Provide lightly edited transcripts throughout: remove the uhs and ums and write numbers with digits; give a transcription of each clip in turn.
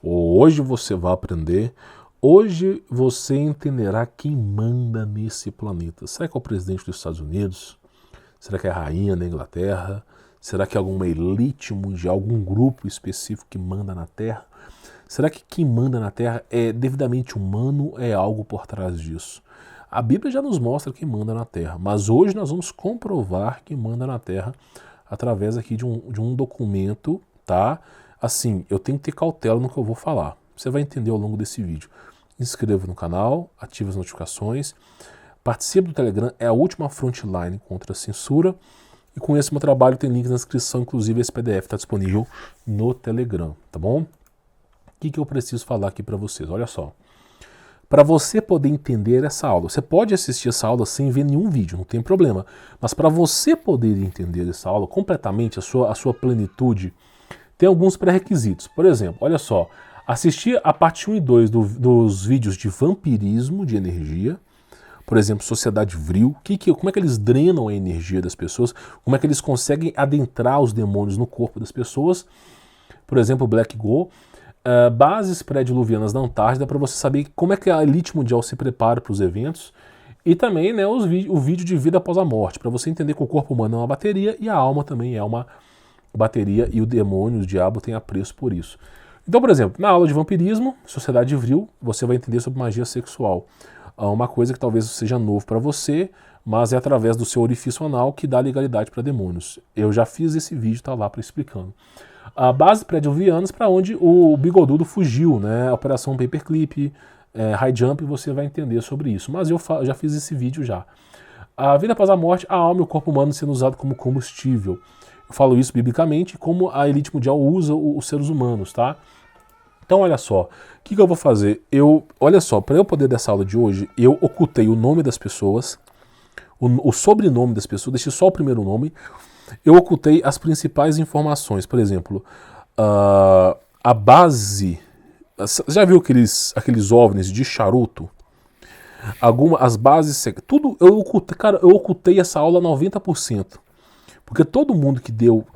Hoje você vai aprender, hoje você entenderá quem manda nesse planeta. Será que é o presidente dos Estados Unidos? Será que é a rainha da Inglaterra? Será que é alguma elite mundial, algum grupo específico que manda na Terra? Será que quem manda na Terra é devidamente humano ou é algo por trás disso? A Bíblia já nos mostra quem manda na Terra, mas hoje nós vamos comprovar quem manda na Terra através aqui de um documento, tá? Assim, eu tenho que ter cautela no que eu vou falar. Você vai entender ao longo desse vídeo. Inscreva no canal, ative as notificações, participe do Telegram, é a última frontline contra a censura. E conheça meu trabalho, tem link na descrição, inclusive esse PDF está disponível no Telegram, tá bom? O que eu preciso falar aqui para vocês? Olha só. Para você poder entender essa aula, você pode assistir essa aula sem ver nenhum vídeo, não tem problema. Mas para você poder entender essa aula completamente, a sua plenitude, tem alguns pré-requisitos. Por exemplo, olha só, assistir a parte 1 e 2 dos vídeos de vampirismo de energia, por exemplo, Sociedade Vril, como é que eles drenam a energia das pessoas, como é que eles conseguem adentrar os demônios no corpo das pessoas, por exemplo, Black Go, bases pré-diluvianas da Antártida, para você saber como é que a elite mundial se prepara para os eventos, e também né, o vídeo de vida após a morte, para você entender que o corpo humano é uma bateria e a alma também é uma bateria e o demônio, o diabo, tem apreço por isso. Então, por exemplo, na aula de vampirismo, Sociedade Vril, você vai entender sobre magia sexual. Uma coisa que talvez seja novo para você, mas é através do seu orifício anal que dá legalidade para demônios. Eu já fiz esse vídeo, tá lá para explicando. A base pré-diluvianas para onde o bigodudo fugiu, né? A Operação Paperclip, High Jump, você vai entender sobre isso. Mas eu já fiz esse vídeo já. A vida após a morte, a alma e o corpo humano sendo usado como combustível. Eu falo isso biblicamente, como a elite mundial usa os seres humanos, tá? Então, olha só, o que eu vou fazer? Olha só, para eu poder dessa aula de hoje, eu ocultei o nome das pessoas, o sobrenome das pessoas, deixei só o primeiro nome, eu ocultei as principais informações, por exemplo, a base, já viu aqueles OVNIs de charuto? As bases, tudo, eu ocultei essa aula 90%. Porque todo mundo que deu,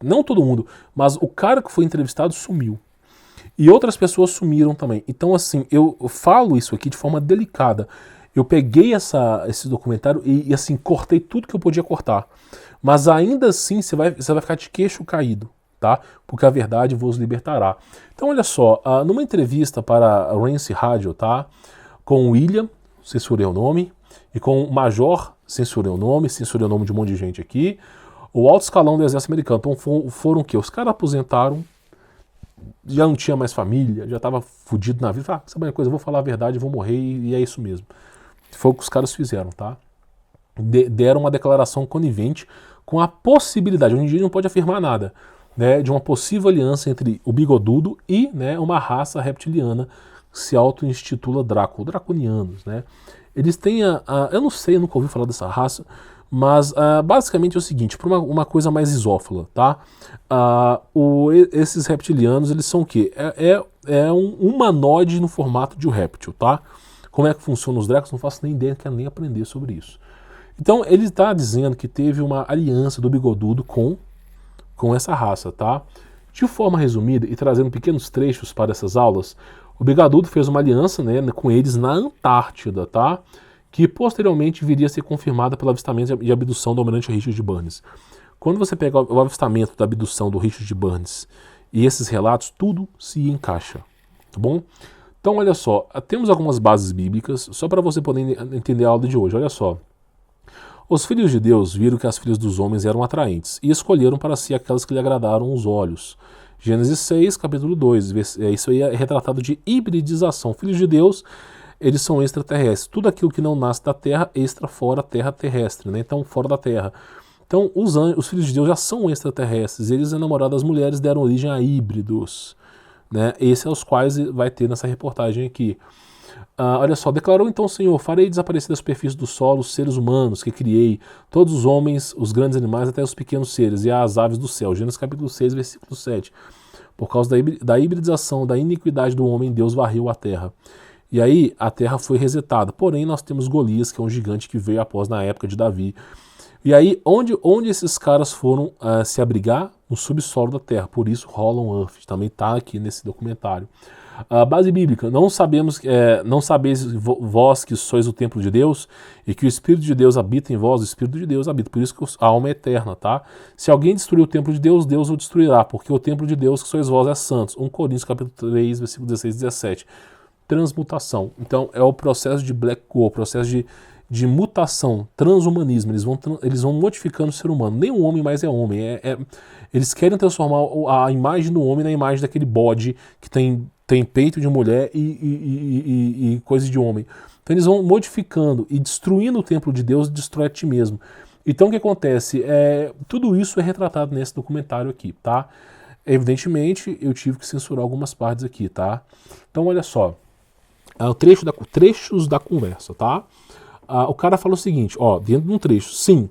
não todo mundo, mas o cara que foi entrevistado sumiu. E outras pessoas sumiram também. Então, assim, eu falo isso aqui de forma delicada. Eu peguei esse documentário e assim, cortei tudo que eu podia cortar. Mas ainda assim, você vai ficar de queixo caído, tá? Porque a verdade vos libertará. Então, olha só, numa entrevista para a Rance Radio, tá? Com o William, censurei o nome, e com o Major, censurei o nome de um monte de gente aqui, o alto escalão do exército americano. Então foram o quê? Os caras aposentaram, já não tinha mais família, já estava fudido na vida. Sabe uma coisa, eu vou falar a verdade, vou morrer e é isso mesmo. Foi o que os caras fizeram, tá? Deram uma declaração conivente com a possibilidade, hoje em dia não pode afirmar nada, né, de uma possível aliança entre o bigodudo e né, uma raça reptiliana que se auto-intitula draconianos, né? Eles têm eu não sei, eu nunca ouvi falar dessa raça, mas basicamente é o seguinte, para uma coisa mais isófila, tá? Esses reptilianos, eles são o quê? É um humanoide no formato de um réptil, tá? Como é que funciona os dracos? Não faço nem ideia, quero nem aprender sobre isso. Então, ele está dizendo que teve uma aliança do bigodudo com essa raça, tá? De forma resumida e trazendo pequenos trechos para essas aulas, o bigodudo fez uma aliança né, com eles na Antártida, tá? Que posteriormente viria a ser confirmada pelo avistamento e abdução do almirante Richard Burns. Quando você pega o avistamento da abdução do Richard Burns e esses relatos, tudo se encaixa, tá bom? Então, olha só, temos algumas bases bíblicas, só para você poder entender a aula de hoje, olha só. Os filhos de Deus viram que as filhas dos homens eram atraentes e escolheram para si aquelas que lhe agradaram os olhos. Gênesis 6, capítulo 2, isso aí é retratado de hibridização. Filhos de Deus, eles são extraterrestres. Tudo aquilo que não nasce da terra, fora terra terrestre, né? Então fora da terra. Então os filhos de Deus já são extraterrestres. Eles, enamorados das mulheres, deram origem a híbridos, né? Esses são os quais vai ter nessa reportagem aqui. Olha só, declarou então o Senhor, farei desaparecer da superfície do solo os seres humanos que criei, todos os homens, os grandes animais, até os pequenos seres, e as aves do céu. Gênesis capítulo 6, versículo 7. Por causa da hibridização, da iniquidade do homem, Deus varreu a terra. E aí a terra foi resetada. Porém, nós temos Golias, que é um gigante que veio após na época de Davi. E aí, onde esses caras foram se abrigar? No subsolo da Terra. Por isso, Hollow Earth. Também está aqui nesse documentário. A base bíblica. Não sabeis vós que sois o templo de Deus e que o Espírito de Deus habita em vós, o Espírito de Deus habita. Por isso que a alma é eterna, tá? Se alguém destruir o templo de Deus, Deus o destruirá, porque o templo de Deus que sois vós é santo. 1 Coríntios capítulo 3, versículo 16 e 17. Transmutação. Então, é o processo de Black Hole, o processo de mutação, transhumanismo. Eles vão modificando o ser humano. Nem o homem mais é homem. Eles querem transformar a imagem do homem na imagem daquele bode que tem peito de mulher e coisa de homem. Então eles vão modificando e destruindo o templo de Deus, destrói a ti mesmo. Então o que acontece? Tudo isso é retratado nesse documentário aqui, tá? Evidentemente, eu tive que censurar algumas partes aqui, tá? Então olha só, trechos da conversa, tá? O cara fala o seguinte, ó, dentro de um trecho, sim,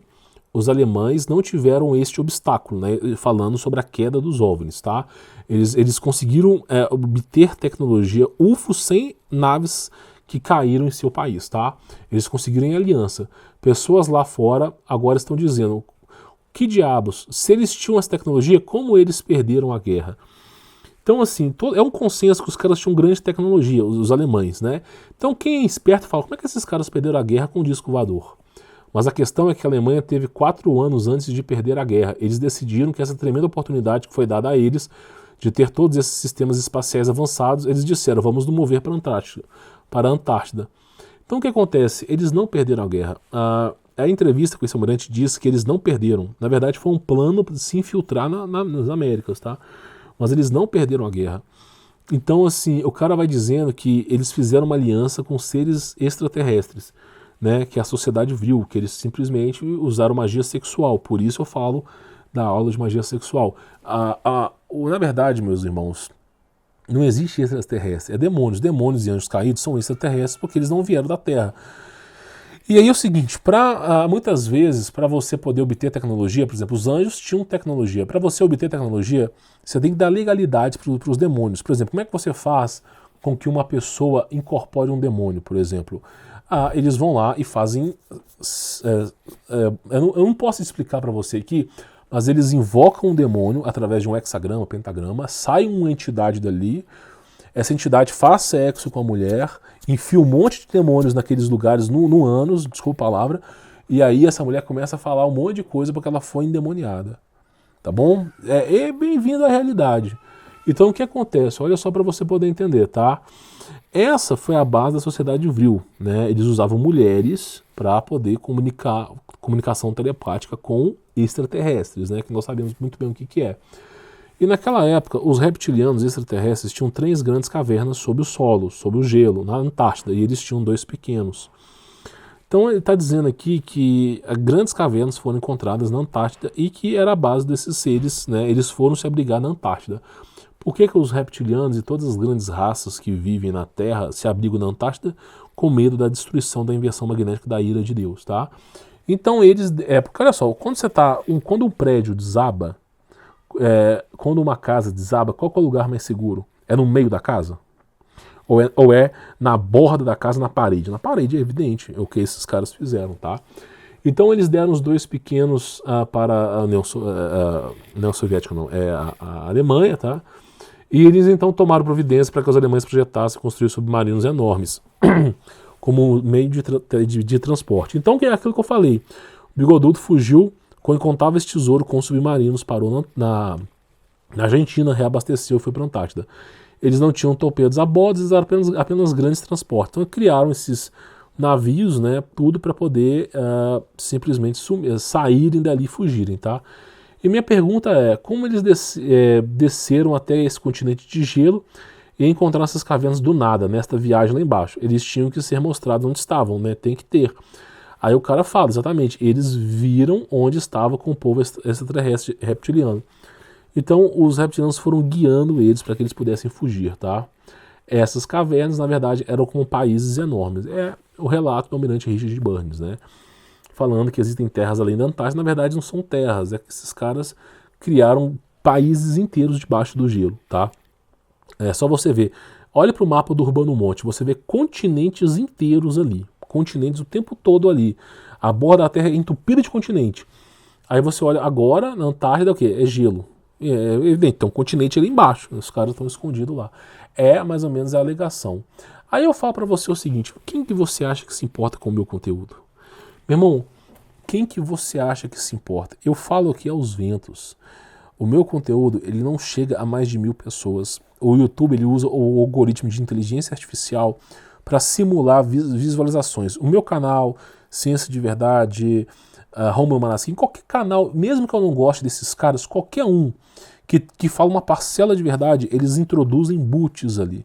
os alemães não tiveram este obstáculo, né, falando sobre a queda dos OVNIs, tá? Eles conseguiram obter tecnologia UFO sem naves que caíram em seu país, tá? Eles conseguiram em aliança. Pessoas lá fora agora estão dizendo, que diabos, se eles tinham essa tecnologia, como eles perderam a guerra? Então, assim, é um consenso que os caras tinham grande tecnologia, os alemães, né? Então, quem é esperto fala, como é que esses caras perderam a guerra com o disco voador? Mas a questão é que a Alemanha teve 4 anos antes de perder a guerra. Eles decidiram que essa tremenda oportunidade que foi dada a eles, de ter todos esses sistemas espaciais avançados, eles disseram, vamos nos mover para a Antártida. Então, o que acontece? Eles não perderam a guerra. A entrevista com esse almirante diz que eles não perderam. Na verdade, foi um plano de se infiltrar nas Américas, tá? Mas eles não perderam a guerra. Então, assim, o cara vai dizendo que eles fizeram uma aliança com seres extraterrestres, né, que a sociedade viu, que eles simplesmente usaram magia sexual. Por isso eu falo da aula de magia sexual. Na verdade, meus irmãos, não existe extraterrestre, é demônios. Demônios e anjos caídos são extraterrestres porque eles não vieram da Terra. E aí é o seguinte, muitas vezes, para você poder obter tecnologia, por exemplo, os anjos tinham tecnologia. Para você obter tecnologia, você tem que dar legalidade para os demônios. Por exemplo, como é que você faz com que uma pessoa incorpore um demônio, por exemplo? Eles vão lá e fazem... eu não posso explicar para você aqui, mas eles invocam um demônio através de um hexagrama, pentagrama, sai uma entidade dali, essa entidade faz sexo com a mulher, enfia um monte de demônios naqueles lugares no ânus, desculpa a palavra, e aí essa mulher começa a falar um monte de coisa porque ela foi endemoniada. Tá bom? Bem-vindo à realidade. Então o que acontece? Olha só para você poder entender, tá? Essa foi a base da sociedade vril, né? Eles usavam mulheres para poder comunicação telepática com extraterrestres, né? Que nós sabemos muito bem o que é. E naquela época, os reptilianos extraterrestres tinham 3 grandes cavernas sob o solo, sob o gelo, na Antártida, e eles tinham 2 pequenos. Então ele está dizendo aqui que grandes cavernas foram encontradas na Antártida e que era a base desses seres, né? Eles foram se abrigar na Antártida. Por que os reptilianos e todas as grandes raças que vivem na Terra se abrigam na Antártida? Com medo da destruição da inversão magnética da ira de Deus, tá? Então eles... porque olha só, quando um prédio desaba, quando uma casa desaba, qual é o lugar mais seguro? É no meio da casa? Ou é na borda da casa, na parede? Na parede é evidente, é o que esses caras fizeram, tá? Então eles deram os 2 pequenos para a União Soviética, não, a Alemanha, tá? E eles então tomaram providência para que os alemães projetassem e construíssem submarinos enormes como meio de transporte. Então é aquilo que eu falei. O Bigodudo fugiu com incontáveis tesouros com submarinos, parou na Argentina, reabasteceu e foi para a Antártida. Eles não tinham torpedos a bordo, eles eram apenas grandes transportes. Então criaram esses navios, né, tudo para poder simplesmente saírem dali e fugirem, tá? E minha pergunta é, como eles desceram até esse continente de gelo e encontraram essas cavernas do nada, nesta viagem lá embaixo? Eles tinham que ser mostrados onde estavam, né? Tem que ter. Aí o cara fala, exatamente, eles viram onde estava com o povo extraterrestre reptiliano. Então os reptilianos foram guiando eles para que eles pudessem fugir, tá? Essas cavernas, na verdade, eram como países enormes. É o relato do almirante Richard Burns, né? Falando que existem terras além da Antártida. Na verdade, não são terras, é que esses caras criaram países inteiros debaixo do gelo, tá? É só você ver. Olha para o mapa do Urbano Monte, você vê continentes inteiros ali. continentes o tempo todo ali. A borda da Terra é entupida de continente. Aí você olha agora, na Antártida, o quê? É gelo. É evidente, tem um continente ali embaixo, os caras estão escondidos lá. É mais ou menos a alegação. Aí eu falo para você o seguinte, quem que você acha que se importa com o meu conteúdo? Meu irmão, quem que você acha que se importa? Eu falo aqui aos ventos. O meu conteúdo, ele não chega a mais de 1000 pessoas. O YouTube, ele usa o algoritmo de inteligência artificial para simular visualizações. O meu canal, Ciência de Verdade, Romulo Manasquim, qualquer canal, mesmo que eu não goste desses caras, qualquer um que fala uma parcela de verdade, eles introduzem boots ali.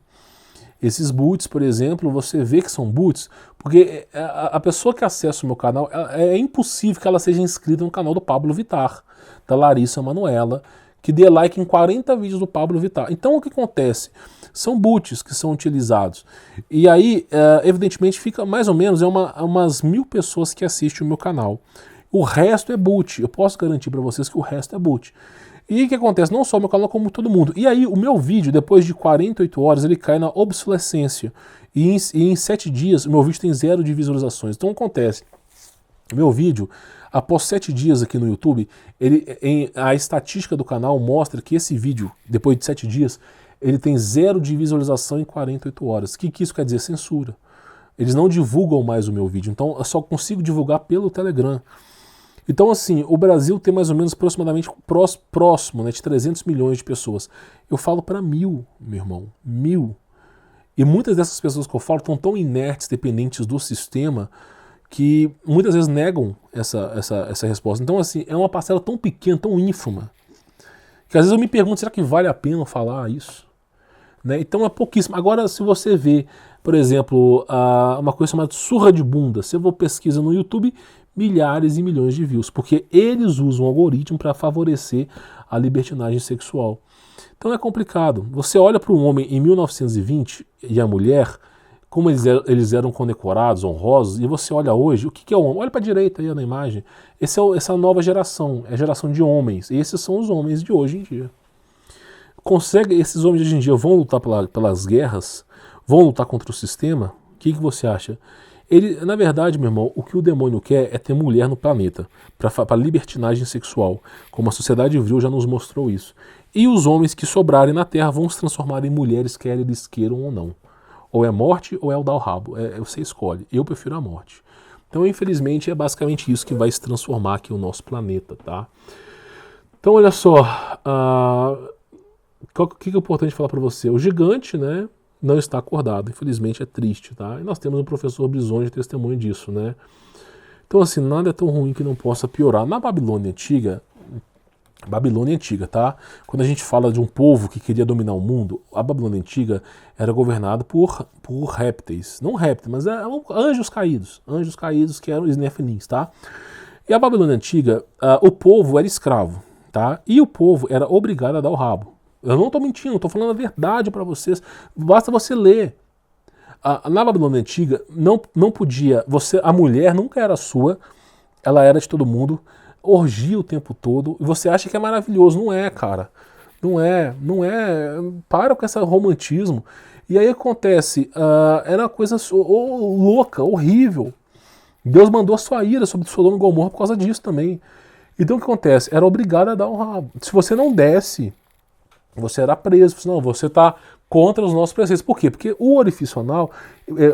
Esses boots, por exemplo, você vê que são boots, porque a pessoa que acessa o meu canal, é impossível que ela seja inscrita no canal do Pablo Vittar, da Larissa Manoela, que dê like em 40 vídeos do Pablo Vittar. Então o que acontece? São boots que são utilizados. E aí, evidentemente, fica mais ou menos umas 1000 pessoas que assistem o meu canal. O resto é boot. Eu posso garantir para vocês que o resto é boot. E o que acontece? Não só o meu canal, como todo mundo. E aí, o meu vídeo, depois de 48 horas, ele cai na obsolescência. E em 7 dias, o meu vídeo tem 0 de visualizações. Então, acontece. O meu vídeo, após 7 dias aqui no YouTube, a estatística do canal mostra que esse vídeo, depois de 7 dias, ele tem 0 de visualização em 48 horas. O que isso quer dizer? Censura. Eles não divulgam mais o meu vídeo. Então, eu só consigo divulgar pelo Telegram. Então, assim, o Brasil tem mais ou menos aproximadamente próximo, né, de 300 milhões de pessoas. Eu falo para 1000, meu irmão, 1000. E muitas dessas pessoas que eu falo estão tão inertes, dependentes do sistema, que muitas vezes negam essa resposta. Então, assim, é uma parcela tão pequena, tão ínfima, que às vezes eu me pergunto, será que vale a pena falar isso? Né? Então é pouquíssimo. Agora, se você vê, por exemplo, uma coisa chamada surra de bunda, se eu pesquisa no YouTube, milhares e milhões de views, porque eles usam o algoritmo para favorecer a libertinagem sexual. Então é complicado. Você olha para um homem em 1920 e a mulher, como eles eram condecorados, honrosos, e você olha hoje, o que é o homem? Olha para a direita aí na imagem. Essa nova geração, é a geração de homens. Esses são os homens de hoje em dia. Esses homens de hoje em dia vão lutar pelas guerras, vão lutar contra o sistema? O que você acha? Na verdade, meu irmão, o que o demônio quer é ter mulher no planeta, para libertinagem sexual, como a sociedade vril já nos mostrou isso. E os homens que sobrarem na Terra vão se transformar em mulheres, quer eles queiram ou não. Ou é morte ou é o dar o rabo, você escolhe. Eu prefiro a morte. Então, infelizmente, é basicamente isso que vai se transformar aqui o nosso planeta, tá? Então, olha só, o que é importante falar para você? O gigante, né, não está acordado, infelizmente é triste, tá? E nós temos o professor Brisoni de testemunho disso, né? Então, assim, nada é tão ruim que não possa piorar. Na Babilônia Antiga, tá? Quando a gente fala de um povo que queria dominar o mundo, a Babilônia Antiga era governada por répteis. Não répteis, mas eram anjos caídos que eram os Nefinins, tá? E a Babilônia Antiga, o povo era escravo, tá? E o povo era obrigado a dar o rabo. Eu não estou mentindo, estou falando a verdade para vocês. Basta você ler. Na Babilônia Antiga, não podia... a mulher nunca era sua, ela era de todo mundo, orgia o tempo todo, e você acha que é maravilhoso. Não é, cara. Não é. Para com esse romantismo. E aí acontece, era uma coisa louca, horrível. Deus mandou a sua ira sobre Sodoma e Gomorra por causa disso também. Então o que acontece? Era obrigado a dar o rabo. Se você não desse... você era preso, não, você está contra os nossos preceitos. Por quê? Porque o orifício anal,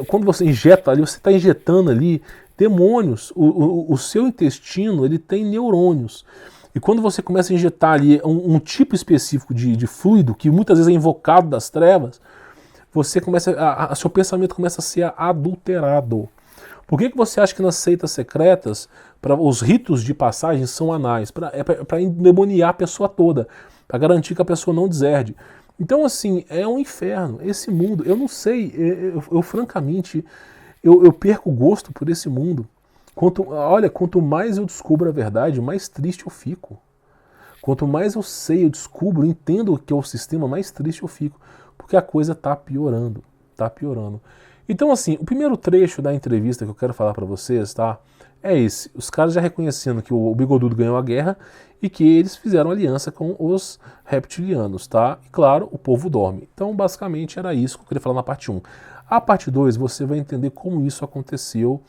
quando você injeta ali, você está injetando ali demônios. O seu intestino, ele tem neurônios. E quando você começa a injetar ali um tipo específico de fluido, que muitas vezes é invocado das trevas, você começa, seu pensamento começa a ser adulterado. Por que você acha que nas seitas secretas, os ritos de passagem são anais? Para endemoniar a pessoa toda, para garantir que a pessoa não deserde. Então, assim, é um inferno. Esse mundo, eu não sei, eu francamente, eu perco o gosto por esse mundo. Quanto mais eu descubro a verdade, mais triste eu fico. Quanto mais eu sei, eu descubro, entendo o que é o sistema, mais triste eu fico. Porque a coisa está piorando, está piorando. Então, assim, o primeiro trecho da entrevista que eu quero falar para vocês, tá? É esse. Os caras já reconhecendo que o Bigodudo ganhou a guerra e que eles fizeram aliança com os reptilianos, tá? E claro, o povo dorme. Então, basicamente, era isso que eu queria falar na parte 1. A parte 2, você vai entender como isso aconteceu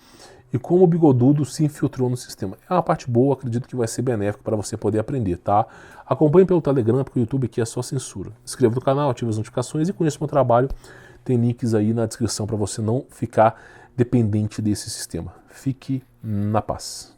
e como o Bigodudo se infiltrou no sistema. É uma parte boa, acredito que vai ser benéfica para você poder aprender, tá? Acompanhe pelo Telegram, porque o YouTube aqui é só censura. Inscreva no canal, ative as notificações e conheça o meu trabalho. Tem links aí na descrição para você não ficar dependente desse sistema. Fique na paz.